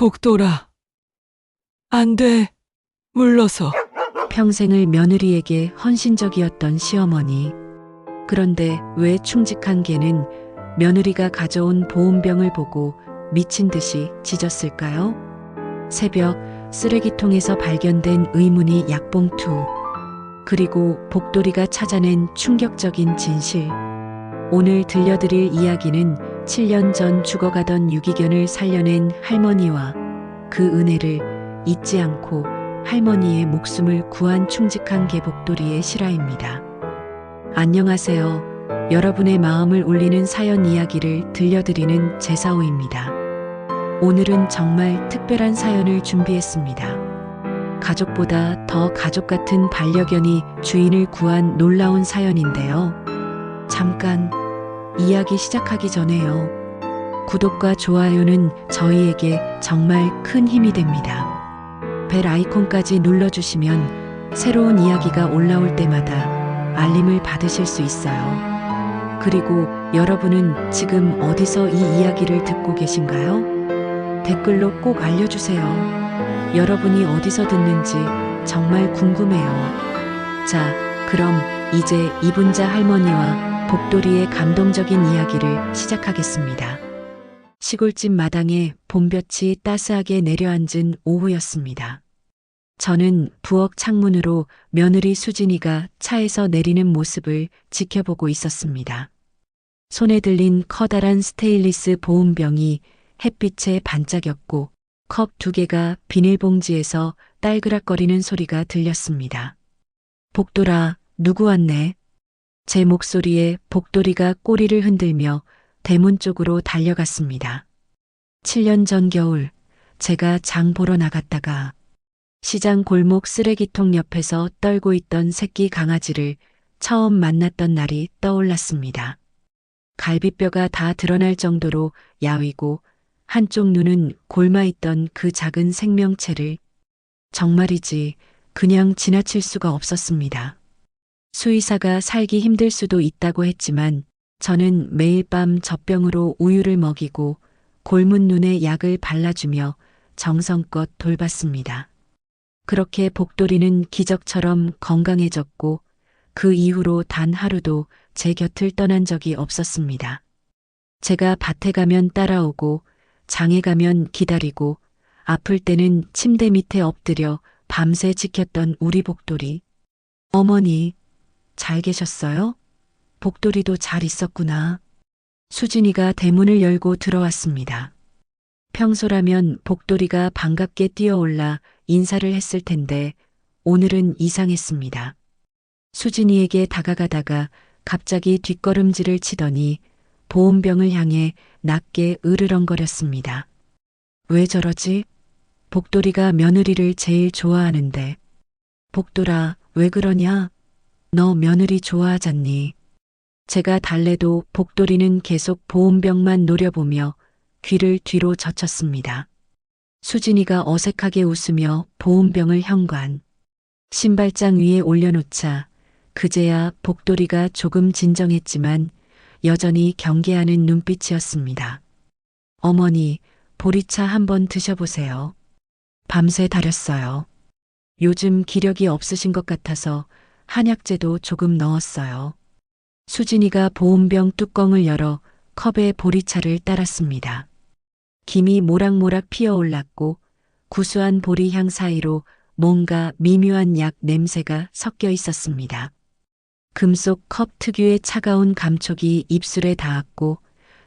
복돌아, 안 돼. 물러서. 평생을 며느리에게 헌신적이었던 시어머니. 그런데 왜 충직한 개는 며느리가 가져온 보온병을 보고 미친 듯이 짖었을까요? 새벽 쓰레기통에서 발견된 의문의 약봉투. 그리고 복돌이가 찾아낸 충격적인 진실. 오늘 들려드릴 이야기는 7년 전 죽어가던 유기견을 살려낸 할머니와 그 은혜를 잊지 않고 할머니의 목숨을 구한 충직한 개 복돌이의 실화입니다. 안녕하세요. 여러분의 마음을 울리는 사연 이야기를 들려드리는 제사오입니다. 오늘은 정말 특별한 사연을 준비했습니다. 가족보다 더 가족 같은 반려견이 주인을 구한 놀라운 사연인데요. 잠깐 이야기 시작하기 전에요. 구독과 좋아요는 저희에게 정말 큰 힘이 됩니다. 벨 아이콘까지 눌러주시면 새로운 이야기가 올라올 때마다 알림을 받으실 수 있어요. 그리고 여러분은 지금 어디서 이 이야기를 듣고 계신가요? 댓글로 꼭 알려주세요. 여러분이 어디서 듣는지 정말 궁금해요. 자, 그럼 이제 이분자 할머니와 복돌이의 감동적인 이야기를 시작하겠습니다. 시골집 마당에 봄볕이 따스하게 내려앉은 오후였습니다. 저는 부엌 창문으로 며느리 수진이가 차에서 내리는 모습을 지켜보고 있었습니다. 손에 들린 커다란 스테인리스 보온병이 햇빛에 반짝였고 컵 2개가 비닐봉지에서 딸그락거리는 소리가 들렸습니다. 복돌아, 누구 왔네? 제 목소리에 복돌이가 꼬리를 흔들며 대문 쪽으로 달려갔습니다. 7년 전 겨울, 제가 장 보러 나갔다가 시장 골목 쓰레기통 옆에서 떨고 있던 새끼 강아지를 처음 만났던 날이 떠올랐습니다. 갈비뼈가 다 드러날 정도로 야위고 한쪽 눈은 골마있던 그 작은 생명체를 정말이지 그냥 지나칠 수가 없었습니다. 수의사가 살기 힘들 수도 있다고 했지만 저는 매일 밤 젖병으로 우유를 먹이고 골문 눈에 약을 발라주며 정성껏 돌봤습니다. 그렇게 복돌이는 기적처럼 건강해졌고 그 이후로 단 하루도 제 곁을 떠난 적이 없었습니다. 제가 밭에 가면 따라오고 장에 가면 기다리고 아플 때는 침대 밑에 엎드려 밤새 지켰던 우리 복돌이. 어머니, 잘 계셨어요? 복돌이도 잘 있었구나. 수진이가 대문을 열고 들어왔습니다. 평소라면 복돌이가 반갑게 뛰어올라 인사를 했을 텐데 오늘은 이상했습니다. 수진이에게 다가가다가 갑자기 뒷걸음질을 치더니 보온병을 향해 낮게 으르렁거렸습니다. 왜 저러지? 복돌이가 며느리를 제일 좋아하는데. 복돌아, 왜 그러냐? 너 며느리 좋아하잖니. 제가 달래도 복돌이는 계속 보온병만 노려보며 귀를 뒤로 젖혔습니다. 수진이가 어색하게 웃으며 보온병을 현관. 신발장 위에 올려놓자 그제야 복돌이가 조금 진정했지만 여전히 경계하는 눈빛이었습니다. 어머니, 보리차 한번 드셔보세요. 밤새 다렸어요. 요즘 기력이 없으신 것 같아서 한약재도 조금 넣었어요. 수진이가 보온병 뚜껑을 열어 컵에 보리차를 따랐습니다. 김이 모락모락 피어올랐고 구수한 보리향 사이로 뭔가 미묘한 약 냄새가 섞여 있었습니다. 금속 컵 특유의 차가운 감촉이 입술에 닿았고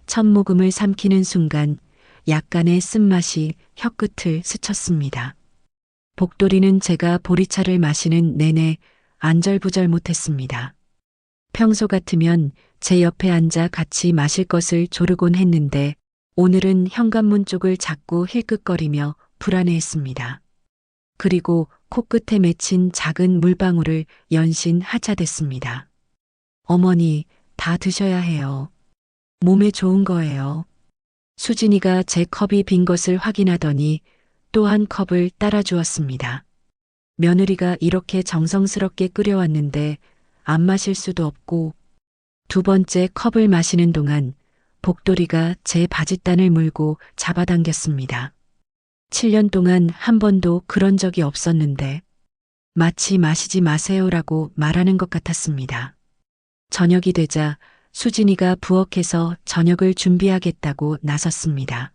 첫 모금을 삼키는 순간 약간의 쓴맛이 혀끝을 스쳤습니다. 복돌이는 제가 보리차를 마시는 내내 안절부절 못했습니다. 평소 같으면 제 옆에 앉아 같이 마실 것을 조르곤 했는데 오늘은 현관문 쪽을 자꾸 힐끗거리며 불안해했습니다. 그리고 코끝에 맺힌 작은 물방울을 연신 하차댔습니다. 어머니, 다 드셔야 해요. 몸에 좋은 거예요. 수진이가 제 컵이 빈 것을 확인하더니 또 한 컵을 따라 주었습니다. 며느리가 이렇게 정성스럽게 끓여왔는데 안 마실 수도 없고 두 번째 컵을 마시는 동안 복돌이가 제 바짓단을 물고 잡아당겼습니다. 7년 동안 한 번도 그런 적이 없었는데 마치 마시지 마세요라고 말하는 것 같았습니다. 저녁이 되자 수진이가 부엌에서 저녁을 준비하겠다고 나섰습니다.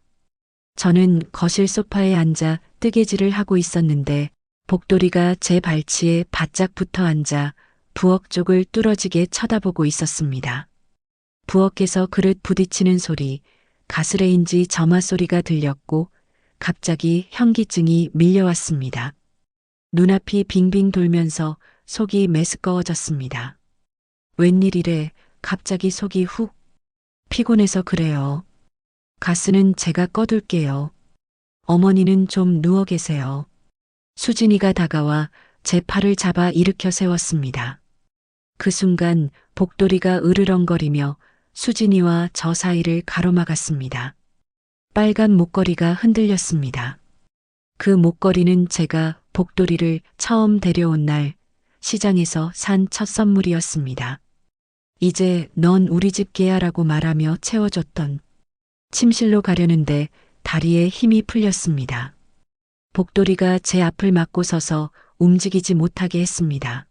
저는 거실 소파에 앉아 뜨개질을 하고 있었는데 복돌이가 제 발치에 바짝 붙어 앉아 부엌 쪽을 뚫어지게 쳐다보고 있었습니다. 부엌에서 그릇 부딪히는 소리, 가스레인지 점화 소리가 들렸고 갑자기 현기증이 밀려왔습니다. 눈앞이 빙빙 돌면서 속이 메스꺼워졌습니다. 웬일이래 갑자기 속이 훅 피곤해서 그래요. 가스는 제가 꺼둘게요. 어머니는 좀 누워 계세요. 수진이가 다가와 제 팔을 잡아 일으켜 세웠습니다. 그 순간 복돌이가 으르렁거리며 수진이와 저 사이를 가로막았습니다. 빨간 목걸이가 흔들렸습니다. 그 목걸이는 제가 복돌이를 처음 데려온 날 시장에서 산 첫 선물이었습니다. 이제 넌 우리 집 개야라고 말하며 채워줬던 침실로 가려는데 다리에 힘이 풀렸습니다. 복돌이가 제 앞을 막고 서서 움직이지 못하게 했습니다.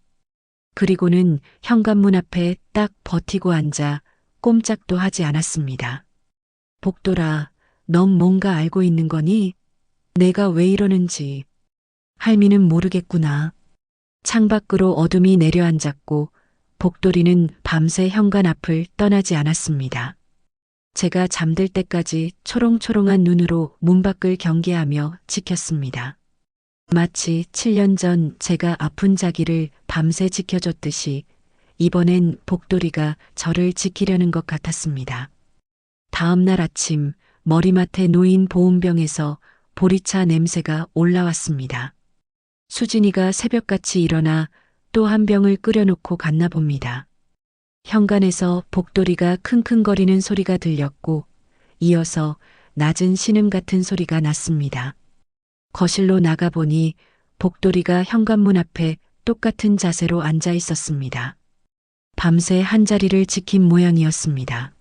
그리고는 현관문 앞에 딱 버티고 앉아 꼼짝도 하지 않았습니다. 복돌아, 넌 뭔가 알고 있는 거니? 내가 왜 이러는지. 할미는 모르겠구나. 창밖으로 어둠이 내려앉았고 복돌이는 밤새 현관 앞을 떠나지 않았습니다. 제가 잠들 때까지 초롱초롱한 눈으로 문 밖을 경계하며 지켰습니다. 마치 7년 전 제가 아픈 자기를 밤새 지켜줬듯이 이번엔 복돌이가 저를 지키려는 것 같았습니다. 다음 날 아침 머리맡에 놓인 보온병에서 보리차 냄새가 올라왔습니다. 수진이가 새벽같이 일어나 또 한 병을 끓여놓고 갔나 봅니다. 현관에서 복돌이가 킁킁거리는 소리가 들렸고 이어서 낮은 신음 같은 소리가 났습니다. 거실로 나가보니 복돌이가 현관문 앞에 똑같은 자세로 앉아 있었습니다. 밤새 한자리를 지킨 모양이었습니다.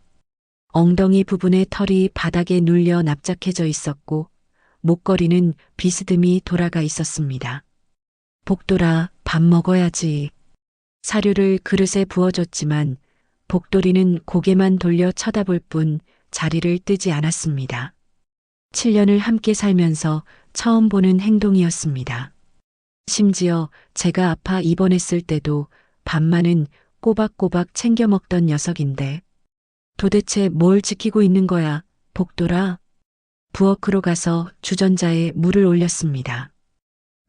엉덩이 부분의 털이 바닥에 눌려 납작해져 있었고 목걸이는 비스듬히 돌아가 있었습니다. 복돌아, 밥 먹어야지. 사료를 그릇에 부어줬지만 복돌이는 고개만 돌려 쳐다볼 뿐 자리를 뜨지 않았습니다. 7년을 함께 살면서 처음 보는 행동이었습니다. 심지어 제가 아파 입원했을 때도 밥만은 꼬박꼬박 챙겨 먹던 녀석인데 도대체 뭘 지키고 있는 거야, 복돌아? 부엌으로 가서 주전자에 물을 올렸습니다.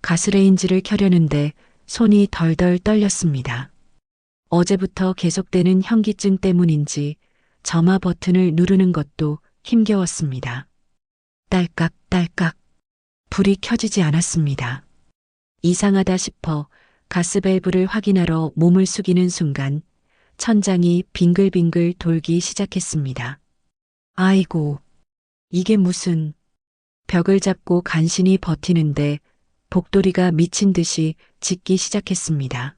가스레인지를 켜려는데 손이 덜덜 떨렸습니다. 어제부터 계속되는 현기증 때문인지 점화 버튼을 누르는 것도 힘겨웠습니다. 딸깍딸깍 불이 켜지지 않았습니다. 이상하다 싶어 가스밸브를 확인하러 몸을 숙이는 순간 천장이 빙글빙글 돌기 시작했습니다. 아이고, 이게 무슨... 벽을 잡고 간신히 버티는데 복돌이가 미친 듯이 짖기 시작했습니다.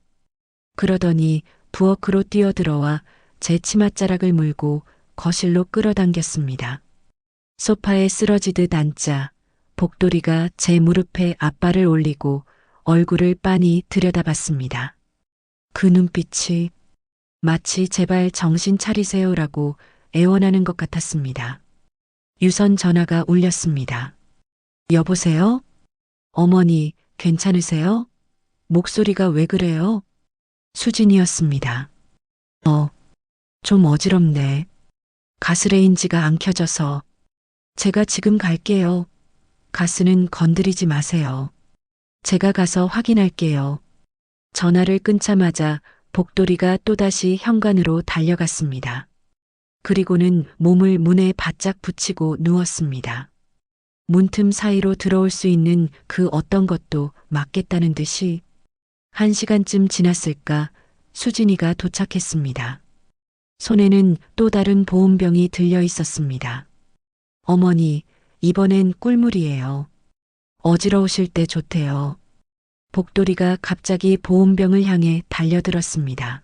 그러더니 부엌으로 뛰어들어와 제 치맛자락을 물고 거실로 끌어당겼습니다. 소파에 쓰러지듯 앉자 복돌이가 제 무릎에 앞발을 올리고 얼굴을 빤히 들여다봤습니다. 그 눈빛이 마치 제발 정신 차리세요라고 애원하는 것 같았습니다. 유선 전화가 울렸습니다. 여보세요? 어머니, 괜찮으세요? 목소리가 왜 그래요? 수진이었습니다. 좀 어지럽네. 가스레인지가 안 켜져서. 제가 지금 갈게요. 가스는 건드리지 마세요. 제가 가서 확인할게요. 전화를 끊자마자 복돌이가 또다시 현관으로 달려갔습니다. 그리고는 몸을 문에 바짝 붙이고 누웠습니다. 문틈 사이로 들어올 수 있는 그 어떤 것도 막겠다는 듯이 1시간쯤 지났을까 수진이가 도착했습니다. 손에는 또 다른 보온병이 들려 있었습니다. 어머니, 이번엔 꿀물이에요. 어지러우실 때 좋대요. 복돌이가 갑자기 보온병을 향해 달려들었습니다.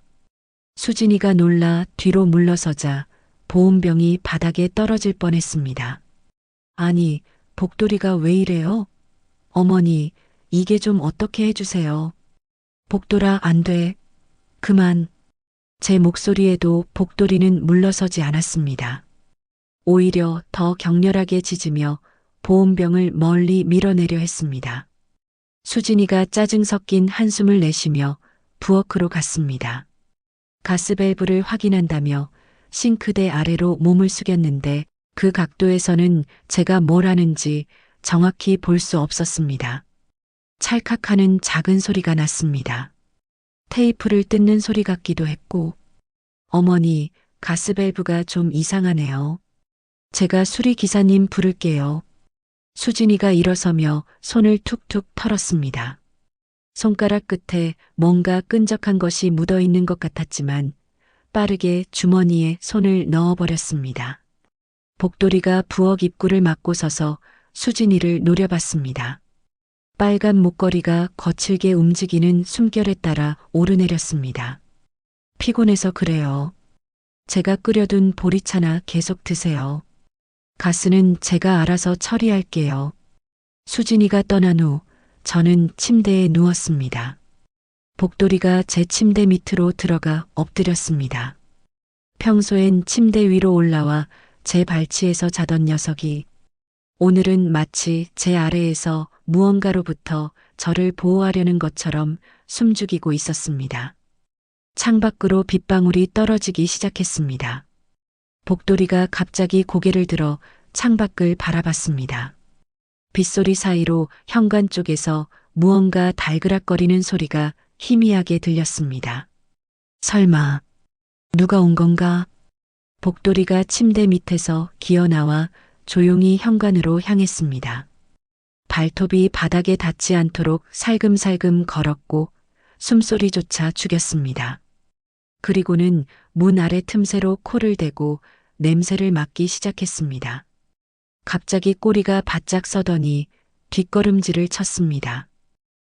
수진이가 놀라 뒤로 물러서자 보온병이 바닥에 떨어질 뻔했습니다. 아니, 복돌이가 왜 이래요? 어머니, 이게 좀 어떻게 해주세요. 복돌아, 안 돼. 그만. 제 목소리에도 복돌이는 물러서지 않았습니다. 오히려 더 격렬하게 짖으며 보온병을 멀리 밀어내려 했습니다. 수진이가 짜증 섞인 한숨을 내쉬며 부엌으로 갔습니다. 가스밸브를 확인한다며 싱크대 아래로 몸을 숙였는데 그 각도에서는 제가 뭘 하는지 정확히 볼 수 없었습니다. 찰칵하는 작은 소리가 났습니다. 테이프를 뜯는 소리 같기도 했고, 어머니, 가스밸브가 좀 이상하네요. 제가 수리기사님 부를게요. 수진이가 일어서며 손을 툭툭 털었습니다. 손가락 끝에 뭔가 끈적한 것이 묻어 있는 것 같았지만 빠르게 주머니에 손을 넣어버렸습니다. 복돌이가 부엌 입구를 막고 서서 수진이를 노려봤습니다. 빨간 목걸이가 거칠게 움직이는 숨결에 따라 오르내렸습니다. 피곤해서 그래요. 제가 끓여둔 보리차나 계속 드세요. 가스는 제가 알아서 처리할게요. 수진이가 떠난 후 저는 침대에 누웠습니다. 복돌이가 제 침대 밑으로 들어가 엎드렸습니다. 평소엔 침대 위로 올라와 제 발치에서 자던 녀석이 오늘은 마치 제 아래에서 무언가로부터 저를 보호하려는 것처럼 숨죽이고 있었습니다. 창밖으로 빗방울이 떨어지기 시작했습니다. 복돌이가 갑자기 고개를 들어 창밖을 바라봤습니다. 빗소리 사이로 현관 쪽에서 무언가 달그락거리는 소리가 희미하게 들렸습니다. 설마 누가 온 건가? 복돌이가 침대 밑에서 기어나와 조용히 현관으로 향했습니다. 발톱이 바닥에 닿지 않도록 살금살금 걸었고 숨소리조차 죽였습니다. 그리고는 문 아래 틈새로 코를 대고 냄새를 맡기 시작했습니다. 갑자기 꼬리가 바짝 서더니 뒷걸음질을 쳤습니다.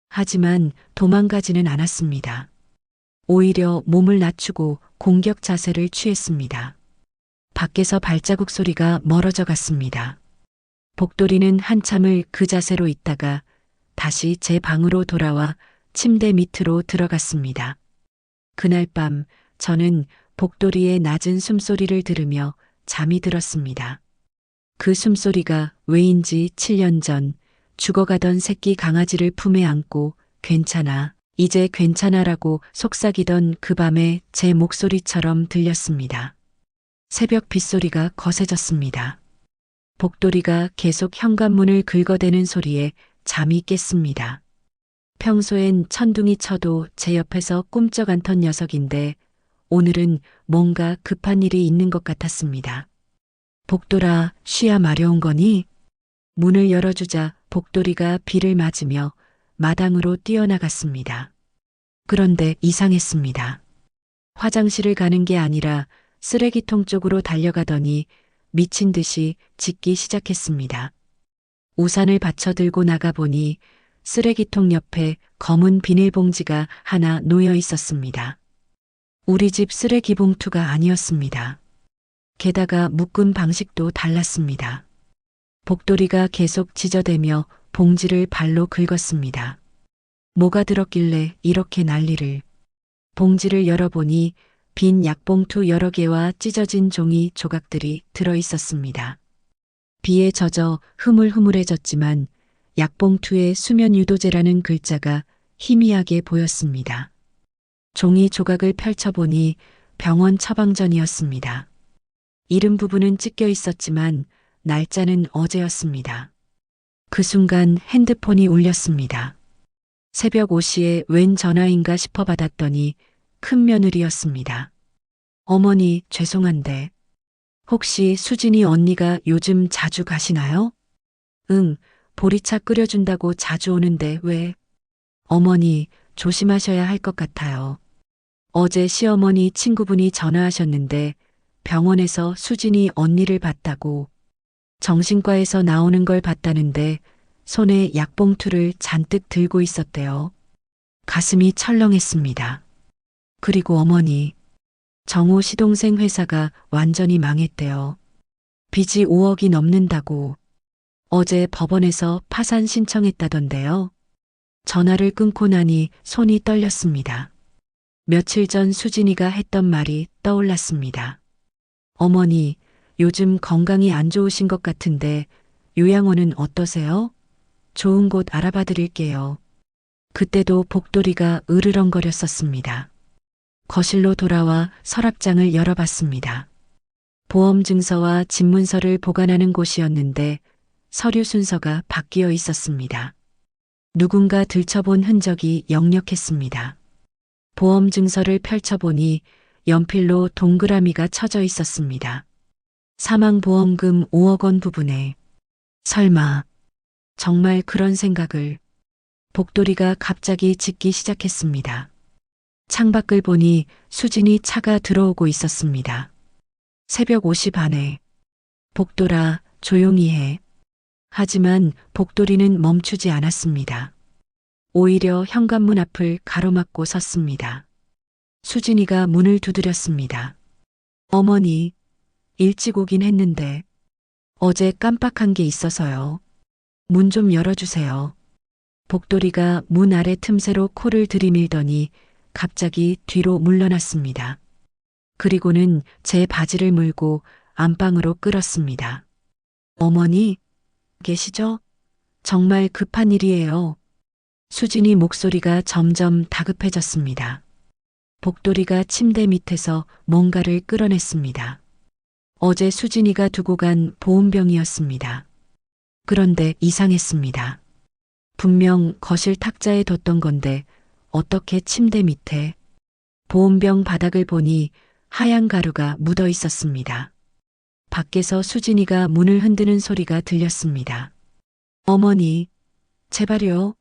하지만 도망가지는 않았습니다. 오히려 몸을 낮추고 공격 자세를 취했습니다. 밖에서 발자국 소리가 멀어져 갔습니다. 복돌이는 한참을 그 자세로 있다가 다시 제 방으로 돌아와 침대 밑으로 들어갔습니다. 그날 밤 저는 복돌이의 낮은 숨소리를 들으며 잠이 들었습니다. 그 숨소리가 왜인지 7년 전 죽어가던 새끼 강아지를 품에 안고 괜찮아, 이제 괜찮아라고 속삭이던 그 밤의 제 목소리처럼 들렸습니다. 새벽 빗소리가 거세졌습니다. 복돌이가 계속 현관문을 긁어대는 소리에 잠이 깼습니다. 평소엔 천둥이 쳐도 제 옆에서 꿈쩍 않던 녀석인데 오늘은 뭔가 급한 일이 있는 것 같았습니다. 복돌아, 쉬야 마려운 거니? 문을 열어주자 복돌이가 비를 맞으며 마당으로 뛰어나갔습니다. 그런데 이상했습니다. 화장실을 가는 게 아니라 쓰레기통 쪽으로 달려가더니 미친 듯이 짖기 시작했습니다. 우산을 받쳐 들고 나가보니 쓰레기통 옆에 검은 비닐봉지가 하나 놓여 있었습니다. 우리 집 쓰레기 봉투가 아니었습니다. 게다가 묶은 방식도 달랐습니다. 복돌이가 계속 짖어대며 봉지를 발로 긁었습니다. 뭐가 들었길래 이렇게 난리를. 봉지를 열어보니 빈 약봉투 여러 개와 찢어진 종이 조각들이 들어 있었습니다. 비에 젖어 흐물흐물해졌지만 약봉투에 수면 유도제라는 글자가 희미하게 보였습니다. 종이 조각을 펼쳐보니 병원 처방전이었습니다. 이름 부분은 찢겨 있었지만 날짜는 어제였습니다. 그 순간 핸드폰이 울렸습니다. 새벽 5시에 웬 전화인가 싶어 받았더니 큰 며느리였습니다. 어머니, 죄송한데 혹시 수진이 언니가 요즘 자주 가시나요? 응, 보리차 끓여준다고 자주 오는데 왜? 어머니, 조심하셔야 할 것 같아요. 어제 시어머니 친구분이 전화하셨는데 병원에서 수진이 언니를 봤다고. 정신과에서 나오는 걸 봤다는데 손에 약봉투를 잔뜩 들고 있었대요. 가슴이 철렁했습니다. 그리고 어머니, 정호 시동생 회사가 완전히 망했대요. 빚이 5억이 넘는다고. 어제 법원에서 파산 신청했다던데요. 전화를 끊고 나니 손이 떨렸습니다. 며칠 전 수진이가 했던 말이 떠올랐습니다. 어머니, 요즘 건강이 안 좋으신 것 같은데 요양원은 어떠세요? 좋은 곳 알아봐 드릴게요. 그때도 복돌이가 으르렁거렸었습니다. 거실로 돌아와 서랍장을 열어봤습니다. 보험 증서와 집문서를 보관하는 곳이었는데 서류 순서가 바뀌어 있었습니다. 누군가 들춰본 흔적이 역력했습니다. 보험 증서를 펼쳐보니 연필로 동그라미가 쳐져 있었습니다. 사망보험금 5억 원 부분에 설마 정말 그런 생각을 복돌이가 갑자기 짓기 시작했습니다. 창밖을 보니 수진이 차가 들어오고 있었습니다. 새벽 5시 반에 복돌아 조용히 해. 하지만 복돌이는 멈추지 않았습니다. 오히려 현관문 앞을 가로막고 섰습니다. 수진이가 문을 두드렸습니다. 어머니, 일찍 오긴 했는데 어제 깜빡한 게 있어서요. 문 좀 열어주세요. 복돌이가 문 아래 틈새로 코를 들이밀더니 갑자기 뒤로 물러났습니다. 그리고는 제 바지를 물고 안방으로 끌었습니다. 어머니, 계시죠? 정말 급한 일이에요. 수진이 목소리가 점점 다급해졌습니다. 복돌이가 침대 밑에서 뭔가를 끌어냈습니다. 어제 수진이가 두고 간 보온병이었습니다. 그런데 이상했습니다. 분명 거실 탁자에 뒀던 건데 어떻게 침대 밑에 보온병 바닥을 보니 하얀 가루가 묻어 있었습니다. 밖에서 수진이가 문을 흔드는 소리가 들렸습니다. 어머니, 제발요.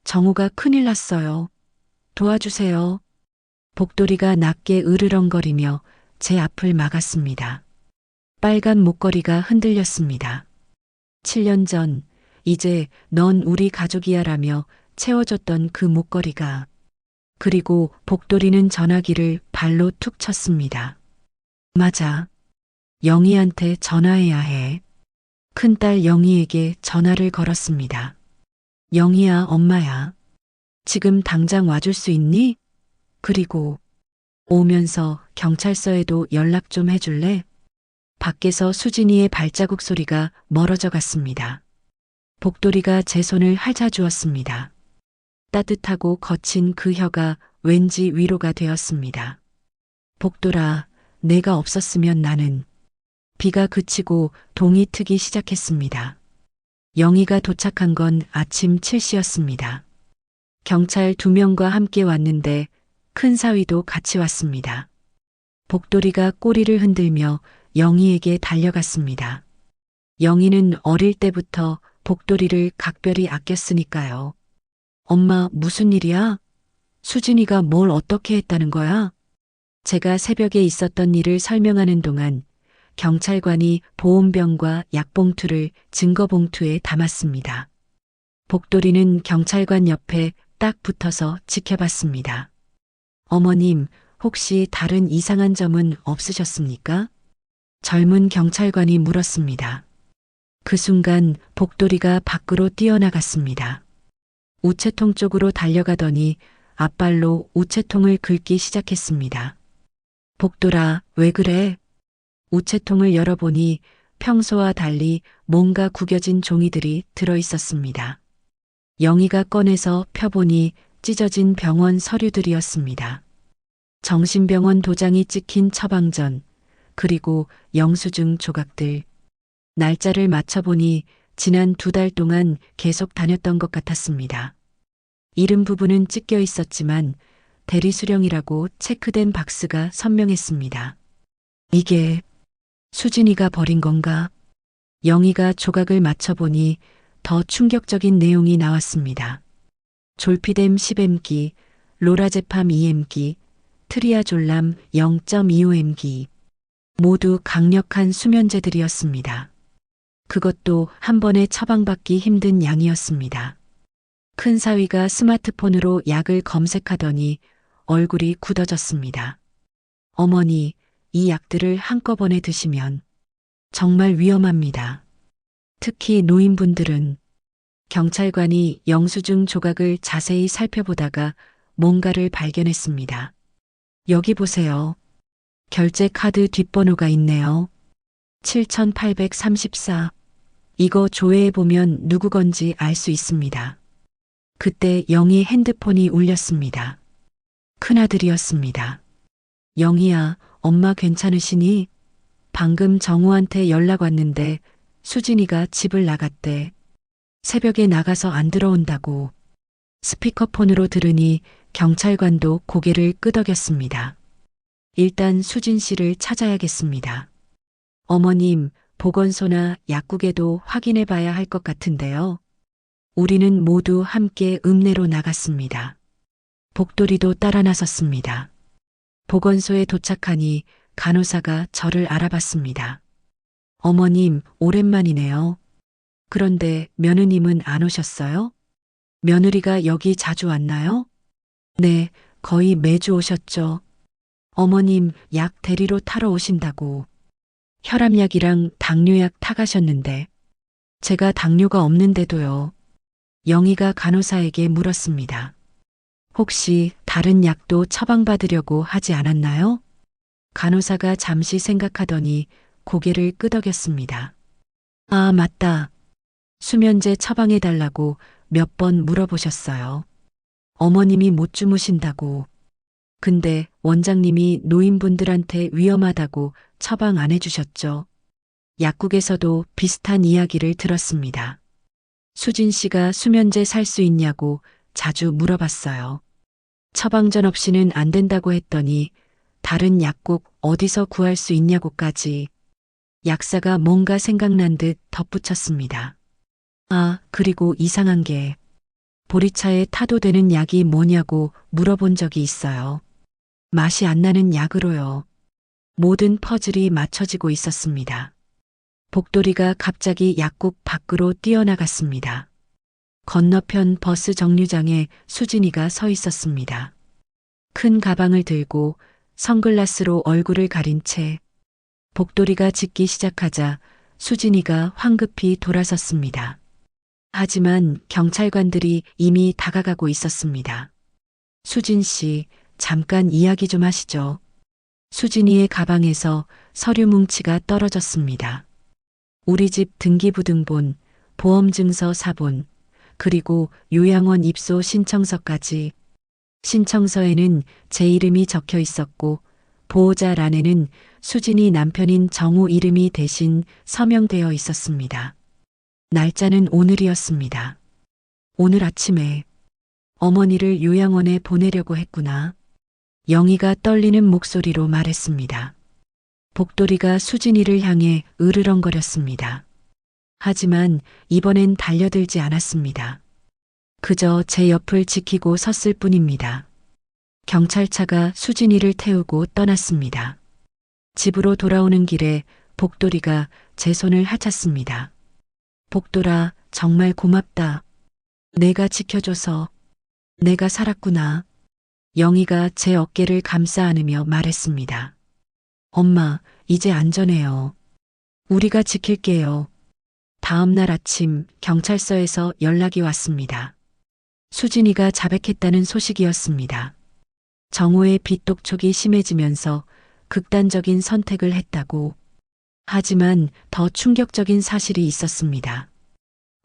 정우가 큰일 났어요. 도와주세요. 복돌이가 낮게 으르렁거리며 제 앞을 막았습니다. 빨간 목걸이가 흔들렸습니다. 7년 전, 이제 넌 우리 가족이야라며 채워줬던 그 목걸이가. 그리고 복돌이는 전화기를 발로 툭 쳤습니다. 맞아. 영희한테 전화해야 해. 큰딸 영희에게 전화를 걸었습니다. 영희야, 엄마야. 지금 당장 와줄 수 있니? 그리고 오면서 경찰서에도 연락 좀 해줄래? 밖에서 수진이의 발자국 소리가 멀어져 갔습니다. 복돌이가 제 손을 핥아주었습니다. 따뜻하고 거친 그 혀가 왠지 위로가 되었습니다. 복돌아, 내가 없었으면 나는. 비가 그치고 동이 트기 시작했습니다. 영희가 도착한 건 아침 7시였습니다. 경찰 2명과 함께 왔는데 큰 사위도 같이 왔습니다. 복돌이가 꼬리를 흔들며 영희에게 달려갔습니다. 영희는 어릴 때부터 복돌이를 각별히 아꼈으니까요. 엄마, 무슨 일이야? 수진이가 뭘 어떻게 했다는 거야? 제가 새벽에 있었던 일을 설명하는 동안 경찰관이 보온병과 약봉투를 증거봉투에 담았습니다. 복돌이는 경찰관 옆에 딱 붙어서 지켜봤습니다. 어머님, 혹시 다른 이상한 점은 없으셨습니까? 젊은 경찰관이 물었습니다. 그 순간 복돌이가 밖으로 뛰어나갔습니다. 우체통 쪽으로 달려가더니 앞발로 우체통을 긁기 시작했습니다. 복돌아, 왜 그래? 우체통을 열어보니 평소와 달리 뭔가 구겨진 종이들이 들어 있었습니다. 영희가 꺼내서 펴보니 찢어진 병원 서류들이었습니다. 정신병원 도장이 찍힌 처방전, 그리고 영수증 조각들. 날짜를 맞춰보니 지난 2달 동안 계속 다녔던 것 같았습니다. 이름 부분은 찢겨 있었지만 대리수령이라고 체크된 박스가 선명했습니다. 이게 수진이가 버린 건가? 영희가 조각을 맞춰보니 더 충격적인 내용이 나왔습니다. 졸피뎀 10mg, 로라제팜 2mg, 트리아졸람 0.25mg. 모두 강력한 수면제들이었습니다. 그것도 한 번에 처방받기 힘든 양이었습니다. 큰 사위가 스마트폰으로 약을 검색하더니 얼굴이 굳어졌습니다. 어머니, 이 약들을 한꺼번에 드시면 정말 위험합니다. 특히 노인분들은 경찰관이 영수증 조각을 자세히 살펴보다가 뭔가를 발견했습니다. 여기 보세요. 결제 카드 뒷번호가 있네요. 7834. 이거 조회해 보면 누구 건지 알 수 있습니다. 그때 영희 핸드폰이 울렸습니다. 큰아들이었습니다. 영희야, 엄마 괜찮으시니? 방금 정우한테 연락 왔는데 수진이가 집을 나갔대. 새벽에 나가서 안 들어온다고. 스피커폰으로 들으니 경찰관도 고개를 끄덕였습니다. 일단 수진 씨를 찾아야겠습니다. 어머님, 보건소나 약국에도 확인해 봐야 할 것 같은데요. 우리는 모두 함께 읍내로 나갔습니다. 복돌이도 따라 나섰습니다. 보건소에 도착하니 간호사가 저를 알아봤습니다. 어머님, 오랜만이네요. 그런데 며느님은 안 오셨어요? 며느리가 여기 자주 왔나요? 네, 거의 매주 오셨죠. 어머님, 약 데리러 타러 오신다고. 혈압약이랑 당뇨약 타가셨는데. 제가 당뇨가 없는데도요. 영희가 간호사에게 물었습니다. 혹시 다른 약도 처방받으려고 하지 않았나요? 간호사가 잠시 생각하더니 고개를 끄덕였습니다. 아, 맞다. 수면제 처방해달라고 몇 번 물어보셨어요. 어머님이 못 주무신다고. 근데 원장님이 노인분들한테 위험하다고 처방 안 해주셨죠. 약국에서도 비슷한 이야기를 들었습니다. 수진 씨가 수면제 살 수 있냐고 자주 물어봤어요. 처방전 없이는 안 된다고 했더니 다른 약국 어디서 구할 수 있냐고까지. 약사가 뭔가 생각난 듯 덧붙였습니다. 아, 그리고 이상한 게 보리차에 타도 되는 약이 뭐냐고 물어본 적이 있어요. 맛이 안 나는 약으로요. 모든 퍼즐이 맞춰지고 있었습니다. 복돌이가 갑자기 약국 밖으로 뛰어나갔습니다. 건너편 버스 정류장에 수진이가 서 있었습니다. 큰 가방을 들고 선글라스로 얼굴을 가린 채 복돌이가 짖기 시작하자 수진이가 황급히 돌아섰습니다. 하지만 경찰관들이 이미 다가가고 있었습니다. 수진 씨, 잠깐 이야기 좀 하시죠. 수진이의 가방에서 서류 뭉치가 떨어졌습니다. 우리 집 등기부등본, 보험증서 사본, 그리고 요양원 입소 신청서까지. 신청서에는 제 이름이 적혀 있었고 보호자란에는 수진이 남편인 정우 이름이 대신 서명되어 있었습니다. 날짜는 오늘이었습니다. 오늘 아침에 어머니를 요양원에 보내려고 했구나. 영희가 떨리는 목소리로 말했습니다. 복돌이가 수진이를 향해 으르렁거렸습니다. 하지만 이번엔 달려들지 않았습니다. 그저 제 옆을 지키고 섰을 뿐입니다. 경찰차가 수진이를 태우고 떠났습니다. 집으로 돌아오는 길에 복돌이가 제 손을 하찼습니다. 복돌아, 정말 고맙다. 내가 지켜줘서 내가 살았구나. 영희가 제 어깨를 감싸 안으며 말했습니다. 엄마, 이제 안전해요. 우리가 지킬게요. 다음 날 아침 경찰서에서 연락이 왔습니다. 수진이가 자백했다는 소식이었습니다. 정우의 빚독촉이 심해지면서 극단적인 선택을 했다고. 하지만 더 충격적인 사실이 있었습니다.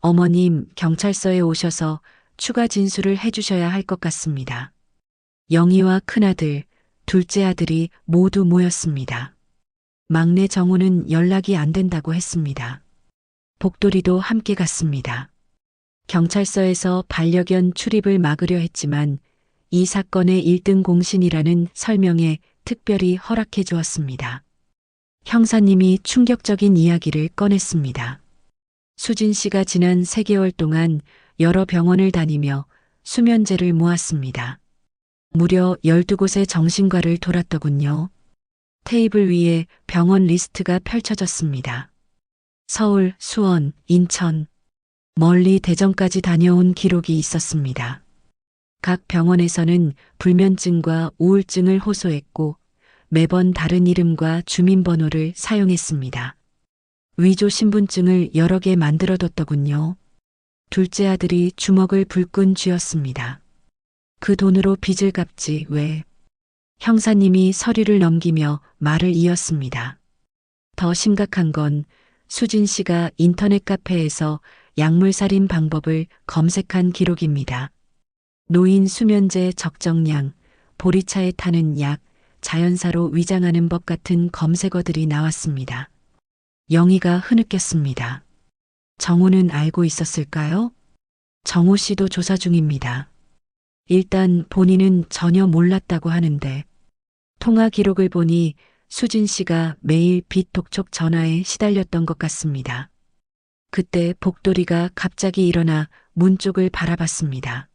어머님, 경찰서에 오셔서 추가 진술을 해주셔야 할 것 같습니다. 영희와 큰아들, 둘째 아들이 모두 모였습니다. 막내 정우는 연락이 안 된다고 했습니다. 복돌이도 함께 갔습니다. 경찰서에서 반려견 출입을 막으려 했지만 이 사건의 1등 공신이라는 설명에 특별히 허락해 주었습니다. 형사님이 충격적인 이야기를 꺼냈습니다. 수진 씨가 지난 3개월 동안 여러 병원을 다니며 수면제를 모았습니다. 무려 12곳의 정신과를 돌았더군요. 테이블 위에 병원 리스트가 펼쳐졌습니다. 서울, 수원, 인천, 멀리 대전까지 다녀온 기록이 있었습니다. 각 병원에서는 불면증과 우울증을 호소했고 매번 다른 이름과 주민번호를 사용했습니다. 위조 신분증을 여러 개 만들어뒀더군요. 둘째 아들이 주먹을 불끈 쥐었습니다. 그 돈으로 빚을 갚지 왜? 형사님이 서류를 넘기며 말을 이었습니다. 더 심각한 건 수진 씨가 인터넷 카페에서 약물살인 방법을 검색한 기록입니다. 노인 수면제 적정량, 보리차에 타는 약, 자연사로 위장하는 법 같은 검색어들이 나왔습니다. 영희가 흐느꼈습니다. 정호는 알고 있었을까요? 정호 씨도 조사 중입니다. 일단 본인은 전혀 몰랐다고 하는데 통화 기록을 보니 수진 씨가 매일 빚독촉 전화에 시달렸던 것 같습니다. 그때 복돌이가 갑자기 일어나 문 쪽을 바라봤습니다.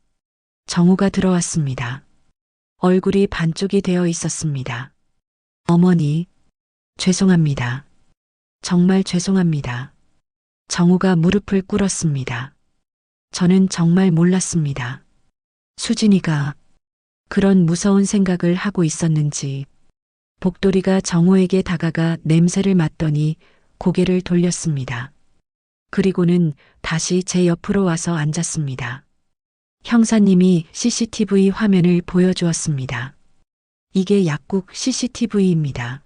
정우가 들어왔습니다. 얼굴이 반쪽이 되어 있었습니다. 어머니, 죄송합니다. 정말 죄송합니다. 정우가 무릎을 꿇었습니다. 저는 정말 몰랐습니다. 수진이가 그런 무서운 생각을 하고 있었는지 복돌이가 정우에게 다가가 냄새를 맡더니 고개를 돌렸습니다. 그리고는 다시 제 옆으로 와서 앉았습니다. 형사님이 CCTV 화면을 보여주었습니다. 이게 약국 CCTV입니다.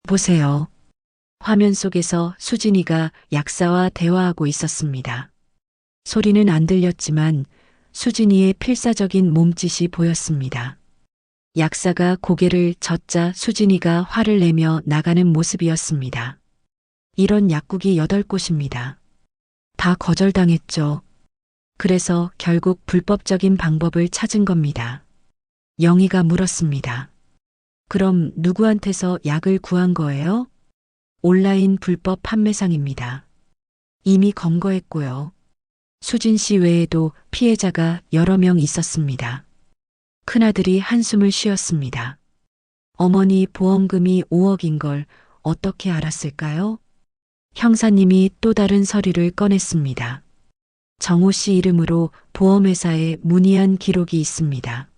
보세요. 화면 속에서 수진이가 약사와 대화하고 있었습니다. 소리는 안 들렸지만 수진이의 필사적인 몸짓이 보였습니다. 약사가 고개를 젓자 수진이가 화를 내며 나가는 모습이었습니다. 이런 약국이 8곳입니다. 다 거절당했죠. 그래서 결국 불법적인 방법을 찾은 겁니다. 영희가 물었습니다. 그럼 누구한테서 약을 구한 거예요? 온라인 불법 판매상입니다. 이미 검거했고요. 수진 씨 외에도 피해자가 여러 명 있었습니다. 큰아들이 한숨을 쉬었습니다. 어머니 보험금이 5억인 걸 어떻게 알았을까요? 형사님이 또 다른 서류를 꺼냈습니다. 정호 씨 이름으로 보험회사에 문의한 기록이 있습니다.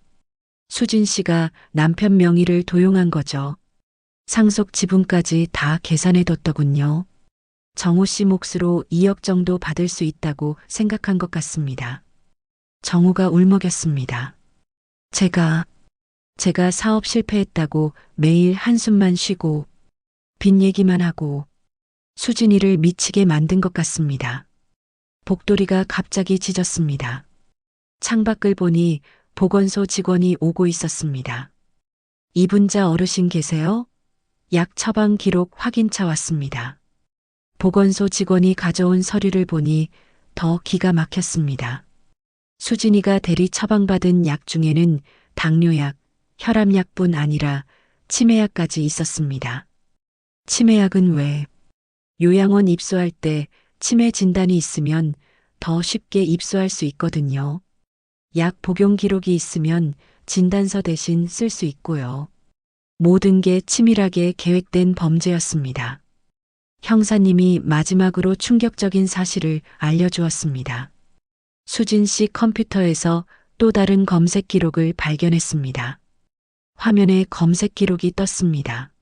수진 씨가 남편 명의를 도용한 거죠. 상속 지분까지 다 계산해뒀더군요. 정호 씨 몫으로 2억 정도 받을 수 있다고 생각한 것 같습니다. 정호가 울먹였습니다. 제가 사업 실패했다고 매일 한숨만 쉬고 빚 얘기만 하고 수진이를 미치게 만든 것 같습니다. 복돌이가 갑자기 짖었습니다. 창밖을 보니 보건소 직원이 오고 있었습니다. 이분자 어르신 계세요? 약 처방 기록 확인차 왔습니다. 보건소 직원이 가져온 서류를 보니 더 기가 막혔습니다. 수진이가 대리 처방받은 약 중에는 당뇨약, 혈압약뿐 아니라 치매약까지 있었습니다. 치매약은 왜? 요양원 입소할 때 치매 진단이 있으면 더 쉽게 입소할 수 있거든요. 약 복용 기록이 있으면 진단서 대신 쓸 수 있고요. 모든 게 치밀하게 계획된 범죄였습니다. 형사님이 마지막으로 충격적인 사실을 알려주었습니다. 수진 씨 컴퓨터에서 또 다른 검색 기록을 발견했습니다. 화면에 검색 기록이 떴습니다.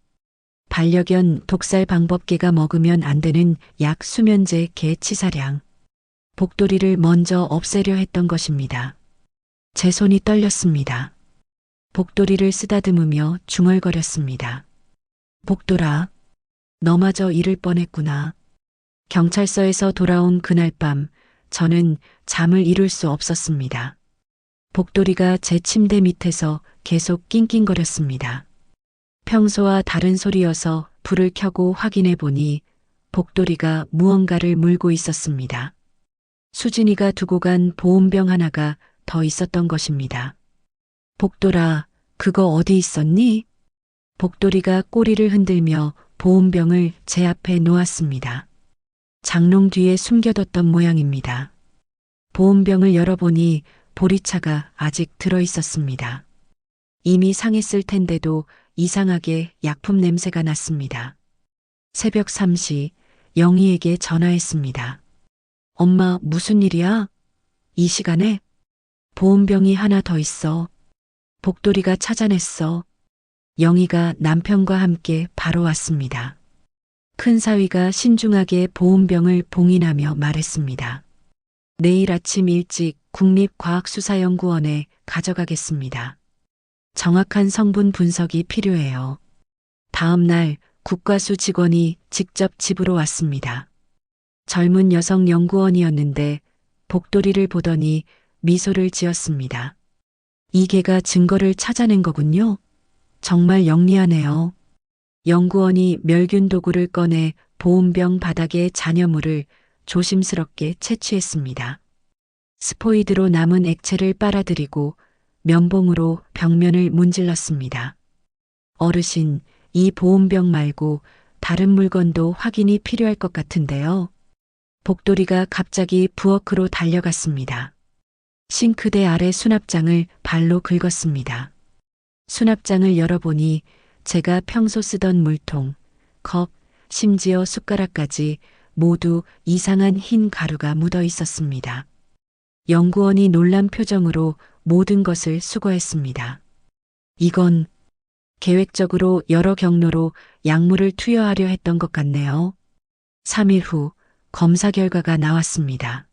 반려견 독살 방법개가 먹으면 안 되는 약 수면제 개 치사량. 복돌이를 먼저 없애려 했던 것입니다. 제 손이 떨렸습니다. 복돌이를 쓰다듬으며 중얼거렸습니다. 복돌아, 너마저 잃을 뻔했구나. 경찰서에서 돌아온 그날 밤 저는 잠을 이룰 수 없었습니다. 복돌이가 제 침대 밑에서 계속 낑낑거렸습니다. 평소와 다른 소리여서 불을 켜고 확인해 보니 복돌이가 무언가를 물고 있었습니다. 수진이가 두고 간 보온병 하나가 더 있었던 것입니다. 복돌아, 그거 어디 있었니? 복돌이가 꼬리를 흔들며 보온병을 제 앞에 놓았습니다. 장롱 뒤에 숨겨뒀던 모양입니다. 보온병을 열어보니 보리차가 아직 들어 있었습니다. 이미 상했을 텐데도 이상하게 약품 냄새가 났습니다. 새벽 3시 영희에게 전화했습니다. 엄마, 무슨 일이야? 이 시간에? 보온병이 하나 더 있어. 복돌이가 찾아냈어. 영희가 남편과 함께 바로 왔습니다. 큰 사위가 신중하게 보온병을 봉인하며 말했습니다. 내일 아침 일찍 국립과학수사연구원에 가져가겠습니다. 정확한 성분 분석이 필요해요. 다음 날 국과수 직원이 직접 집으로 왔습니다. 젊은 여성 연구원이었는데 복도리를 보더니 미소를 지었습니다. 이 개가 증거를 찾아낸 거군요. 정말 영리하네요. 연구원이 멸균 도구를 꺼내 보온병 바닥의 잔여물을 조심스럽게 채취했습니다. 스포이드로 남은 액체를 빨아들이고 면봉으로 벽면을 문질렀습니다. 어르신, 이 보온병 말고 다른 물건도 확인이 필요할 것 같은데요. 복도리가 갑자기 부엌으로 달려갔습니다. 싱크대 아래 수납장을 발로 긁었습니다. 수납장을 열어보니 제가 평소 쓰던 물통, 컵, 심지어 숟가락까지 모두 이상한 흰 가루가 묻어 있었습니다. 연구원이 놀란 표정으로 모든 것을 수거했습니다. 이건 계획적으로 여러 경로로 약물을 투여하려 했던 것 같네요. 3일 후 검사 결과가 나왔습니다.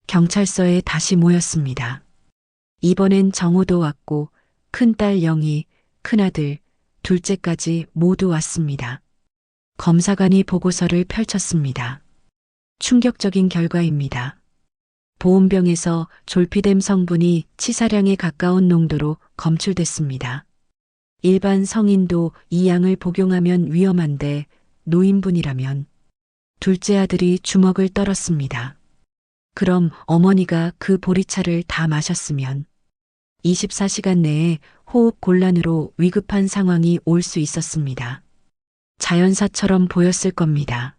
경찰서에 다시 모였습니다. 이번엔 정호도 왔고 큰딸 영희, 큰아들, 둘째까지 모두 왔습니다. 검사관이 보고서를 펼쳤습니다. 충격적인 결과입니다. 보온병에서 졸피뎀 성분이 치사량에 가까운 농도로 검출됐습니다. 일반 성인도 이 양을 복용하면 위험한데 노인분이라면 둘째 아들이 주먹을 떨었습니다. 그럼 어머니가 그 보리차를 다 마셨으면 24시간 내에 호흡 곤란으로 위급한 상황이 올 수 있었습니다. 자연사처럼 보였을 겁니다.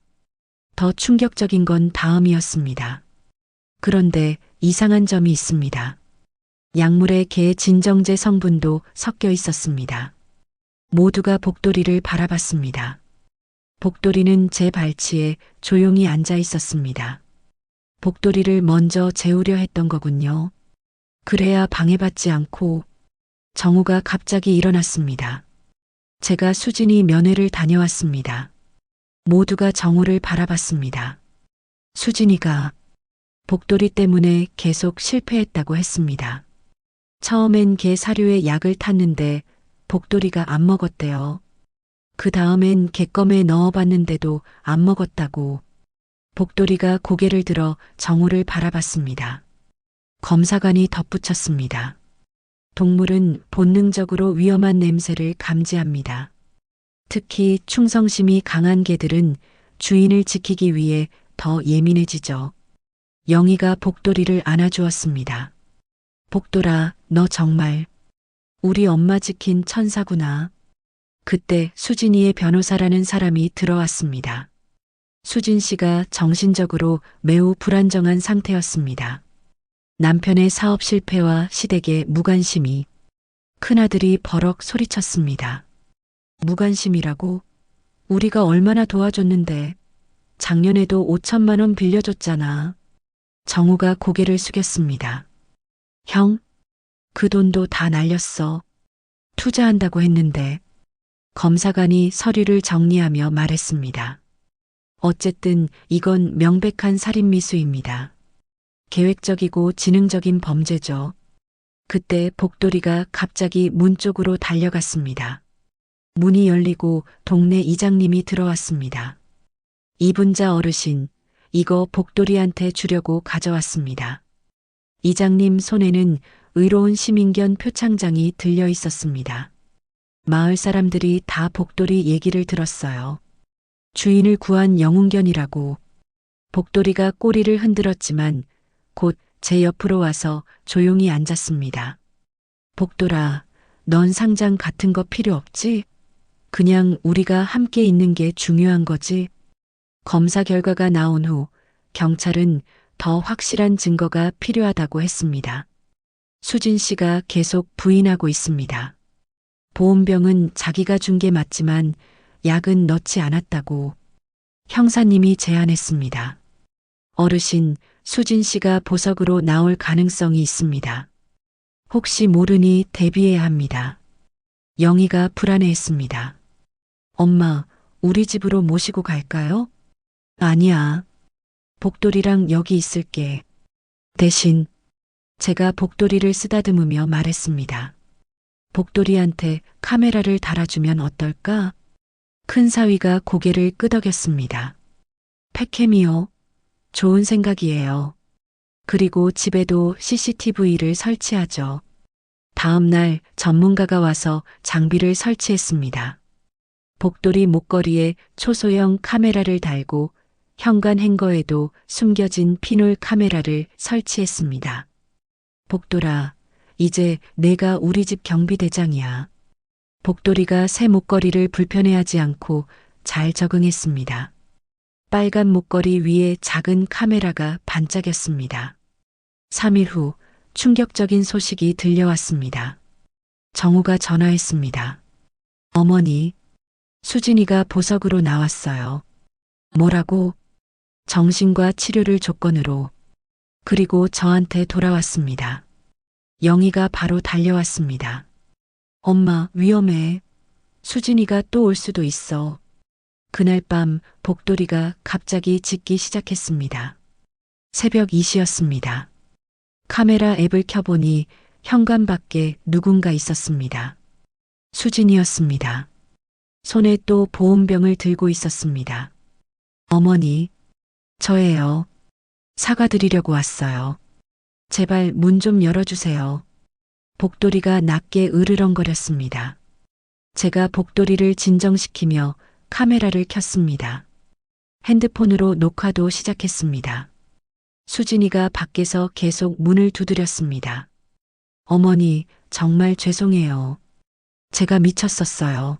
더 충격적인 건 다음이었습니다. 그런데 이상한 점이 있습니다. 약물에 개 진정제 성분도 섞여 있었습니다. 모두가 복도리를 바라봤습니다. 복도리는 제 발치에 조용히 앉아 있었습니다. 복도리를 먼저 재우려 했던 거군요. 그래야 방해받지 않고. 정우가 갑자기 일어났습니다. 제가 수진이 면회를 다녀왔습니다. 모두가 정우를 바라봤습니다. 수진이가 복도리 때문에 계속 실패했다고 했습니다. 처음엔 개 사료에 약을 탔는데 복도리가 안 먹었대요. 그 다음엔 개껌에 넣어봤는데도 안 먹었다고. 복도리가 고개를 들어 정우를 바라봤습니다. 검사관이 덧붙였습니다. 동물은 본능적으로 위험한 냄새를 감지합니다. 특히 충성심이 강한 개들은 주인을 지키기 위해 더 예민해지죠. 영희가 복도리를 안아주었습니다. 복돌아, 너 정말 우리 엄마 지킨 천사구나. 그때 수진이의 변호사라는 사람이 들어왔습니다. 수진 씨가 정신적으로 매우 불안정한 상태였습니다. 남편의 사업 실패와 시댁의 무관심이. 큰아들이 버럭 소리쳤습니다. 무관심이라고? 우리가 얼마나 도와줬는데. 작년에도 5천만 원 빌려줬잖아. 정우가 고개를 숙였습니다. 형, 그 돈도 다 날렸어. 투자한다고 했는데. 검사관이 서류를 정리하며 말했습니다. 어쨌든 이건 명백한 살인미수입니다. 계획적이고 지능적인 범죄죠. 그때 복도리가 갑자기 문 쪽으로 달려갔습니다. 문이 열리고 동네 이장님이 들어왔습니다. 이분자 어르신, 이거 복도리한테 주려고 가져왔습니다. 이장님 손에는 의로운 시민견 표창장이 들려 있었습니다. 마을 사람들이 다 복도리 얘기를 들었어요. 주인을 구한 영웅견이라고. 복도리가 꼬리를 흔들었지만 곧 제 옆으로 와서 조용히 앉았습니다. 복돌아, 넌 상장 같은 거 필요 없지? 그냥 우리가 함께 있는 게 중요한 거지. 검사 결과가 나온 후 경찰은 더 확실한 증거가 필요하다고 했습니다. 수진 씨가 계속 부인하고 있습니다. 보온병은 자기가 준 게 맞지만 약은 넣지 않았다고. 형사님이 제안했습니다. 어르신, 수진 씨가 보석으로 나올 가능성이 있습니다. 혹시 모르니 대비해야 합니다. 영희가 불안해했습니다. 엄마, 우리 집으로 모시고 갈까요? 아니야. 복돌이랑 여기 있을게. 대신 제가 복돌이를 쓰다듬으며 말했습니다. 복돌이한테 카메라를 달아주면 어떨까? 큰 사위가 고개를 끄덕였습니다. 팩캠이요. 좋은 생각이에요. 그리고 집에도 CCTV를 설치하죠. 다음 날 전문가가 와서 장비를 설치했습니다. 복돌이 목걸이에 초소형 카메라를 달고 현관 행거에도 숨겨진 피놀 카메라를 설치했습니다. 복돌아, 이제 내가 우리 집 경비대장이야. 복돌이가 새 목걸이를 불편해하지 않고 잘 적응했습니다. 빨간 목걸이 위에 작은 카메라가 반짝였습니다. 3일 후 충격적인 소식이 들려왔습니다. 정우가 전화했습니다. 어머니, 수진이가 보석으로 나왔어요. 뭐라고? 정신과 치료를 조건으로. 그리고 저한테 돌아왔습니다. 영희가 바로 달려왔습니다. 엄마, 위험해. 수진이가 또 올 수도 있어. 그날 밤 복돌이가 갑자기 짖기 시작했습니다. 새벽 2시였습니다. 카메라 앱을 켜보니 현관 밖에 누군가 있었습니다. 수진이었습니다. 손에 또 보온병을 들고 있었습니다. 어머니, 저예요. 사과드리려고 왔어요. 제발 문 좀 열어주세요. 복돌이가 낮게 으르렁거렸습니다. 제가 복돌이를 진정시키며 카메라를 켰습니다. 핸드폰으로 녹화도 시작했습니다. 수진이가 밖에서 계속 문을 두드렸습니다. 어머니, 정말 죄송해요. 제가 미쳤었어요.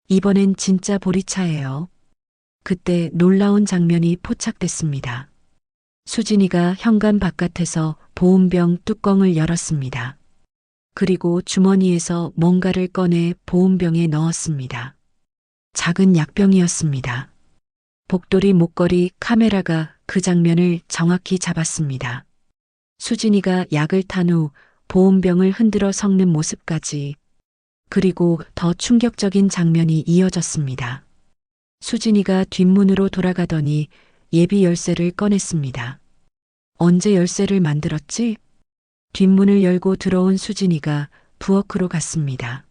이번엔 진짜 보리차예요. 그때 놀라운 장면이 포착됐습니다. 수진이가 현관 바깥에서 보온병 뚜껑을 열었습니다. 그리고 주머니에서 뭔가를 꺼내 보온병에 넣었습니다. 작은 약병이었습니다. 복돌이 목걸이 카메라가 그 장면을 정확히 잡았습니다. 수진이가 약을 탄 후 보온병을 흔들어 섞는 모습까지, 그리고 더 충격적인 장면이 이어졌습니다. 수진이가 뒷문으로 돌아가더니 예비 열쇠를 꺼냈습니다. 언제 열쇠를 만들었지? 뒷문을 열고 들어온 수진이가 부엌으로 갔습니다.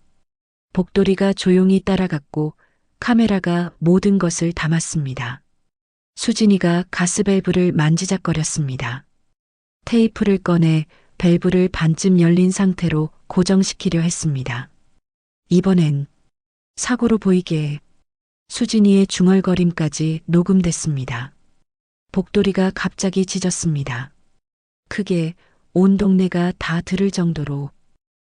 복돌이가 조용히 따라갔고 카메라가 모든 것을 담았습니다. 수진이가 가스밸브를 만지작거렸습니다. 테이프를 꺼내 밸브를 반쯤 열린 상태로 고정시키려 했습니다. 이번엔 사고로 보이게 수진이의 중얼거림까지 녹음됐습니다. 복돌이가 갑자기 짖었습니다. 크게 온 동네가 다 들을 정도로.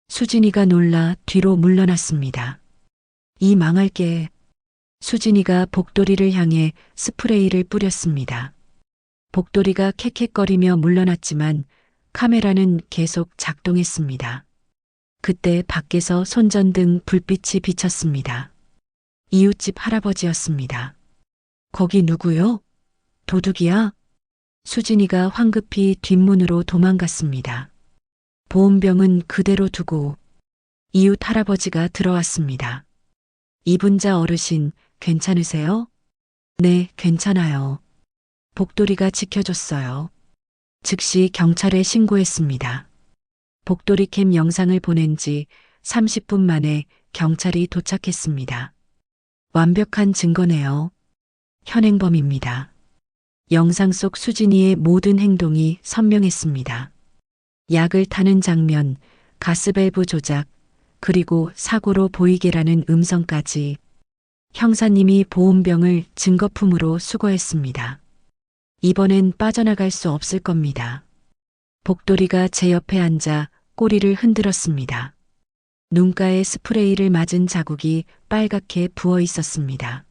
수진이가 놀라 뒤로 물러났습니다. 이 망할게. 수진이가 복돌이를 향해 스프레이를 뿌렸습니다. 복돌이가 캑캑거리며 물러났지만 카메라는 계속 작동했습니다. 그때 밖에서 손전등 불빛이 비쳤습니다. 이웃집 할아버지였습니다. 거기 누구요? 도둑이야? 수진이가 황급히 뒷문으로 도망갔습니다. 보온병은 그대로 두고 이웃 할아버지가 들어왔습니다. 이분자 어르신, 괜찮으세요? 네, 괜찮아요. 복돌이가 지켜줬어요. 즉시 경찰에 신고했습니다. 복돌이캠 영상을 보낸 지 30분 만에 경찰이 도착했습니다. 완벽한 증거네요. 현행범입니다. 영상 속 수진이의 모든 행동이 선명했습니다. 약을 타는 장면, 가스밸브 조작, 그리고 사고로 보이게라는 음성까지. 형사님이 보온병을 증거품으로 수거했습니다. 이번엔 빠져나갈 수 없을 겁니다. 복돌이가 제 옆에 앉아 꼬리를 흔들었습니다. 눈가에 스프레이를 맞은 자국이 빨갛게 부어 있었습니다.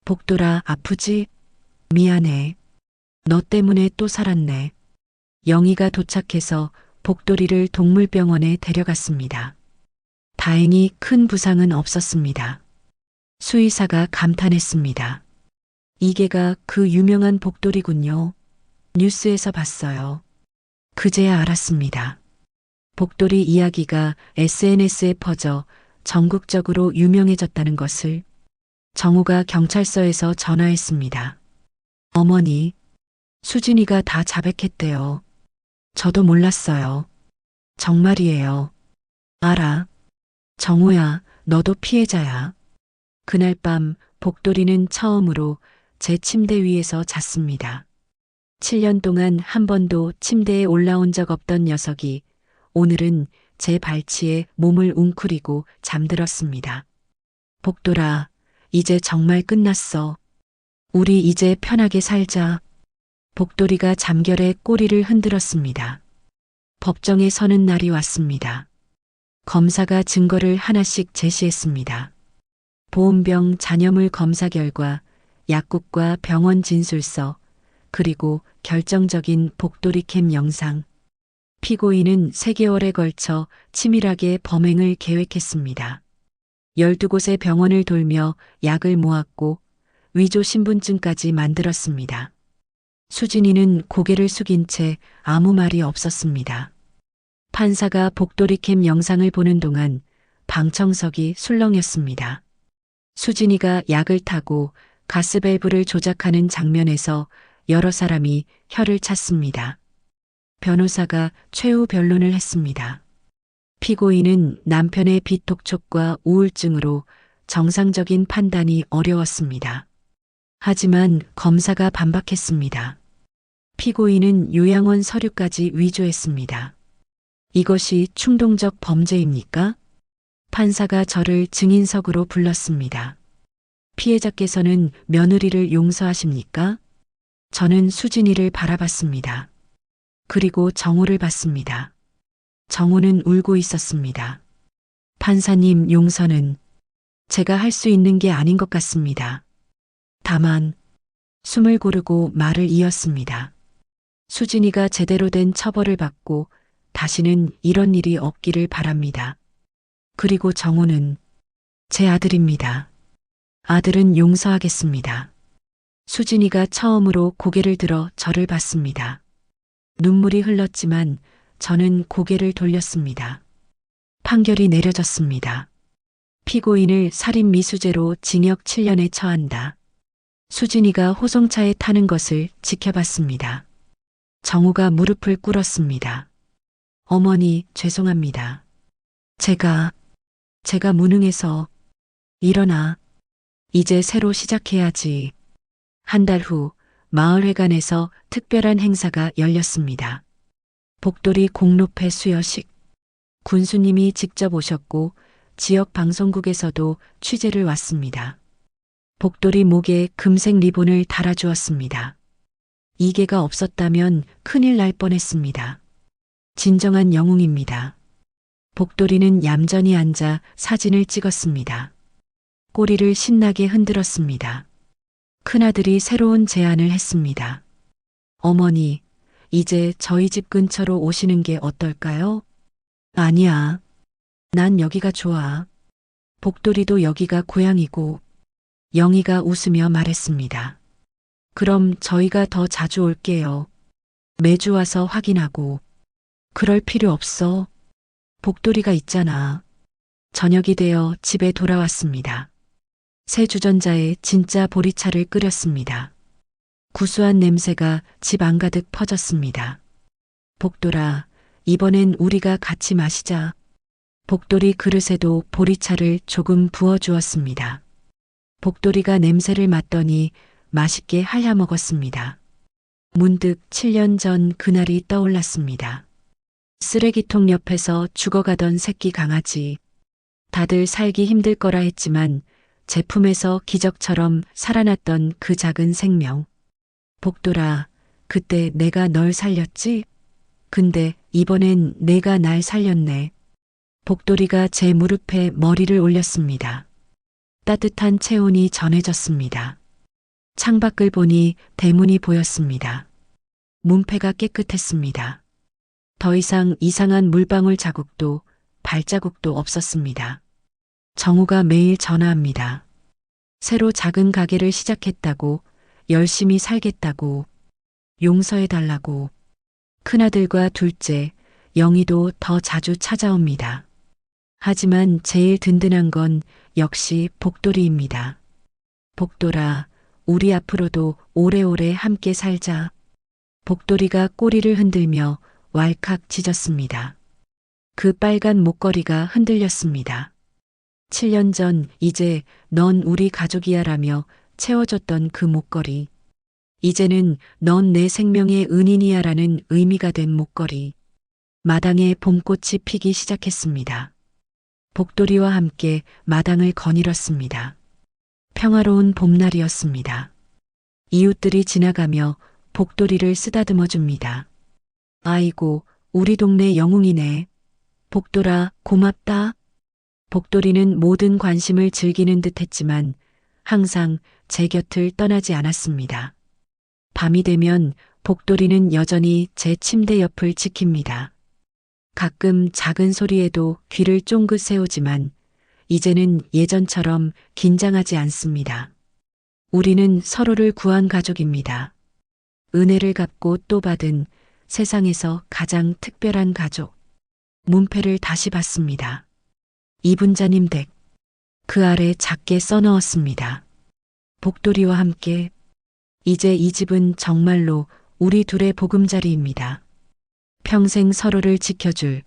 복돌아, 아프지? 미안해. 너 때문에 또 살았네. 영희가 도착해서 복돌이를 동물병원에 데려갔습니다. 다행히 큰 부상은 없었습니다. 수의사가 감탄했습니다. 이게가 그 유명한 복돌이군요. 뉴스에서 봤어요. 그제야 알았습니다. 복돌이 이야기가 SNS에 퍼져 전국적으로 유명해졌다는 것을. 정우가 경찰서에서 전화했습니다. 어머니, 수진이가 다 자백했대요. 저도 몰랐어요. 정말이에요. 알아. 정우야, 너도 피해자야. 그날 밤 복돌이는 처음으로 제 침대 위에서 잤습니다. 7년 동안 한 번도 침대에 올라온 적 없던 녀석이 오늘은 제 발치에 몸을 웅크리고 잠들었습니다. 복돌아, 이제 정말 끝났어. 우리 이제 편하게 살자. 복돌이가 잠결에 꼬리를 흔들었습니다. 법정에 서는 날이 왔습니다. 검사가 증거를 하나씩 제시했습니다. 보온병 잔여물 검사 결과, 약국과 병원 진술서, 그리고 결정적인 복돌이캠 영상. 피고인은 3개월에 걸쳐 치밀하게 범행을 계획했습니다. 12곳의 병원을 돌며 약을 모았고 위조 신분증까지 만들었습니다. 수진이는 고개를 숙인 채 아무 말이 없었습니다. 판사가 복돌이캠 영상을 보는 동안 방청석이 술렁였습니다. 수진이가 약을 타고 가스밸브를 조작하는 장면에서 여러 사람이 혀를 찼습니다. 변호사가 최후 변론을 했습니다. 피고인은 남편의 비톡촉과 우울증으로 정상적인 판단이 어려웠습니다. 하지만 검사가 반박했습니다. 피고인은 요양원 서류까지 위조했습니다. 이것이 충동적 범죄입니까? 판사가 저를 증인석으로 불렀습니다. 피해자께서는 며느리를 용서하십니까? 저는 수진이를 바라봤습니다. 그리고 정우를 봤습니다. 정우는 울고 있었습니다. 판사님, 용서는 제가 할 수 있는 게 아닌 것 같습니다. 다만 숨을 고르고 말을 이었습니다. 수진이가 제대로 된 처벌을 받고 다시는 이런 일이 없기를 바랍니다. 그리고 정우는 제 아들입니다. 아들은 용서하겠습니다. 수진이가 처음으로 고개를 들어 저를 봤습니다. 눈물이 흘렀지만 저는 고개를 돌렸습니다. 판결이 내려졌습니다. 피고인을 살인 미수죄로 징역 7년에 처한다. 수진이가 호송차에 타는 것을 지켜봤습니다. 정우가 무릎을 꿇었습니다. 어머니, 죄송합니다. 제가 무능해서. 일어나. 이제 새로 시작해야지. 한 달 후 마을회관에서 특별한 행사가 열렸습니다. 복돌이 공로패 수여식. 군수님이 직접 오셨고 지역 방송국에서도 취재를 왔습니다. 복돌이 목에 금색 리본을 달아주었습니다. 이게가 없었다면 큰일 날 뻔했습니다. 진정한 영웅입니다. 복돌이는 얌전히 앉아 사진을 찍었습니다. 꼬리를 신나게 흔들었습니다. 큰아들이 새로운 제안을 했습니다. 어머니, 이제 저희 집 근처로 오시는 게 어떨까요? 아니야. 난 여기가 좋아. 복돌이도 여기가 고향이고. 영희가 웃으며 말했습니다. 그럼 저희가 더 자주 올게요. 매주 와서 확인하고. 그럴 필요 없어. 복돌이가 있잖아. 저녁이 되어 집에 돌아왔습니다. 새 주전자에 진짜 보리차를 끓였습니다. 구수한 냄새가 집 안가득 퍼졌습니다. 복돌아, 이번엔 우리가 같이 마시자. 복돌이 그릇에도 보리차를 조금 부어주었습니다. 복돌이가 냄새를 맡더니 맛있게 핥아먹었습니다. 문득 7년 전 그날이 떠올랐습니다. 쓰레기통 옆에서 죽어가던 새끼 강아지. 다들 살기 힘들 거라 했지만 제품에서 기적처럼 살아났던 그 작은 생명. 복돌아, 그때 내가 널 살렸지? 근데 이번엔 내가 날 살렸네. 복돌이가 제 무릎에 머리를 올렸습니다. 따뜻한 체온이 전해졌습니다. 창밖을 보니 대문이 보였습니다. 문패가 깨끗했습니다. 더 이상 이상한 물방울 자국도 발자국도 없었습니다. 정우가 매일 전화합니다. 새로 작은 가게를 시작했다고, 열심히 살겠다고, 용서해달라고. 큰아들과 둘째, 영희도 더 자주 찾아옵니다. 하지만 제일 든든한 건 역시 복돌이입니다. 복돌아, 우리 앞으로도 오래오래 함께 살자. 복돌이가 꼬리를 흔들며 왈칵 짖었습니다. 그 빨간 목걸이가 흔들렸습니다. 7년 전 이제 넌 우리 가족이야 라며 채워줬던 그 목걸이. 이제는 넌 내 생명의 은인이야 라는 의미가 된 목걸이. 마당에 봄꽃이 피기 시작했습니다. 복돌이와 함께 마당을 거닐었습니다. 평화로운 봄날이었습니다. 이웃들이 지나가며 복돌이를 쓰다듬어 줍니다. 아이고, 우리 동네 영웅이네. 복돌아, 고맙다. 복돌이는 모든 관심을 즐기는 듯 했지만 항상 제 곁을 떠나지 않았습니다. 밤이 되면 복돌이는 여전히 제 침대 옆을 지킵니다. 가끔 작은 소리에도 귀를 쫑긋 세우지만 이제는 예전처럼 긴장하지 않습니다. 우리는 서로를 구한 가족입니다. 은혜를 갚고 또 받은 세상에서 가장 특별한 가족. 문패를 다시 받습니다. 이분자님 댁. 그 아래 작게 써넣었습니다. 복돌이와 함께. 이제 이 집은 정말로 우리 둘의 보금자리입니다. 평생 서로를 지켜줄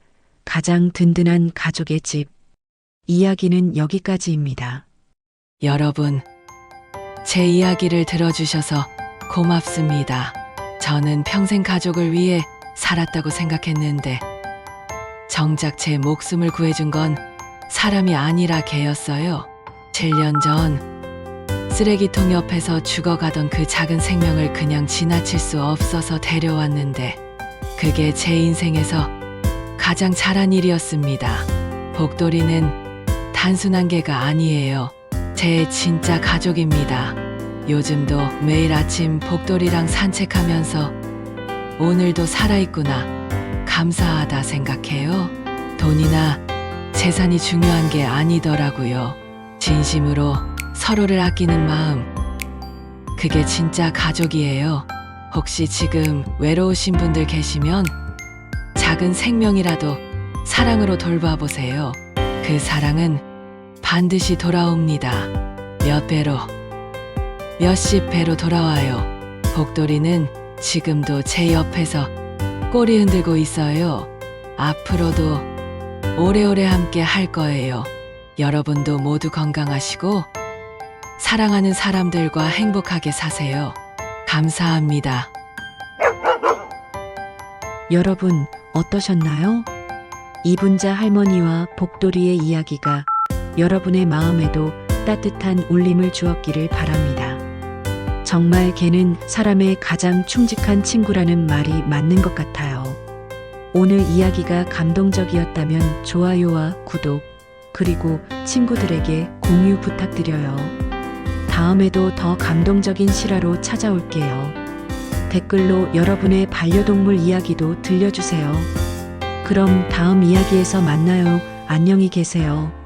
가장 든든한 가족의 집. 이야기는 여기까지입니다. 여러분, 제 이야기를 들어주셔서 고맙습니다. 저는 평생 가족을 위해 살았다고 생각했는데 정작 제 목숨을 구해준 건 사람이 아니라 개였어요. 7년 전 쓰레기통 옆에서 죽어가던 그 작은 생명을 그냥 지나칠 수 없어서 데려왔는데 그게 제 인생에서 가장 잘한 일이었습니다. 복돌이는 단순한 개가 아니에요. 제 진짜 가족입니다. 요즘도 매일 아침 복돌이랑 산책하면서 오늘도 살아있구나, 감사하다 생각해요. 돈이나 재산이 중요한 게 아니더라고요. 진심으로 서로를 아끼는 마음, 그게 진짜 가족이에요. 혹시 지금 외로우신 분들 계시면 작은 생명이라도 사랑으로 돌봐보세요. 그 사랑은 반드시 돌아옵니다. 몇 배로, 몇십 배로 돌아와요. 복돌이는 지금도 제 옆에서 꼬리 흔들고 있어요. 앞으로도 오래오래 함께 할 거예요. 여러분도 모두 건강하시고 사랑하는 사람들과 행복하게 사세요. 감사합니다. 여러분, 어떠셨나요? 이분자 할머니와 복돌이의 이야기가 여러분의 마음에도 따뜻한 울림을 주었기를 바랍니다. 정말 개는 사람의 가장 충직한 친구라는 말이 맞는 것 같아요. 오늘 이야기가 감동적이었다면 좋아요와 구독, 그리고 친구들에게 공유 부탁드려요. 다음에도 더 감동적인 실화로 찾아올게요. 댓글로 여러분의 반려동물 이야기도 들려주세요. 그럼 다음 이야기에서 만나요. 안녕히 계세요.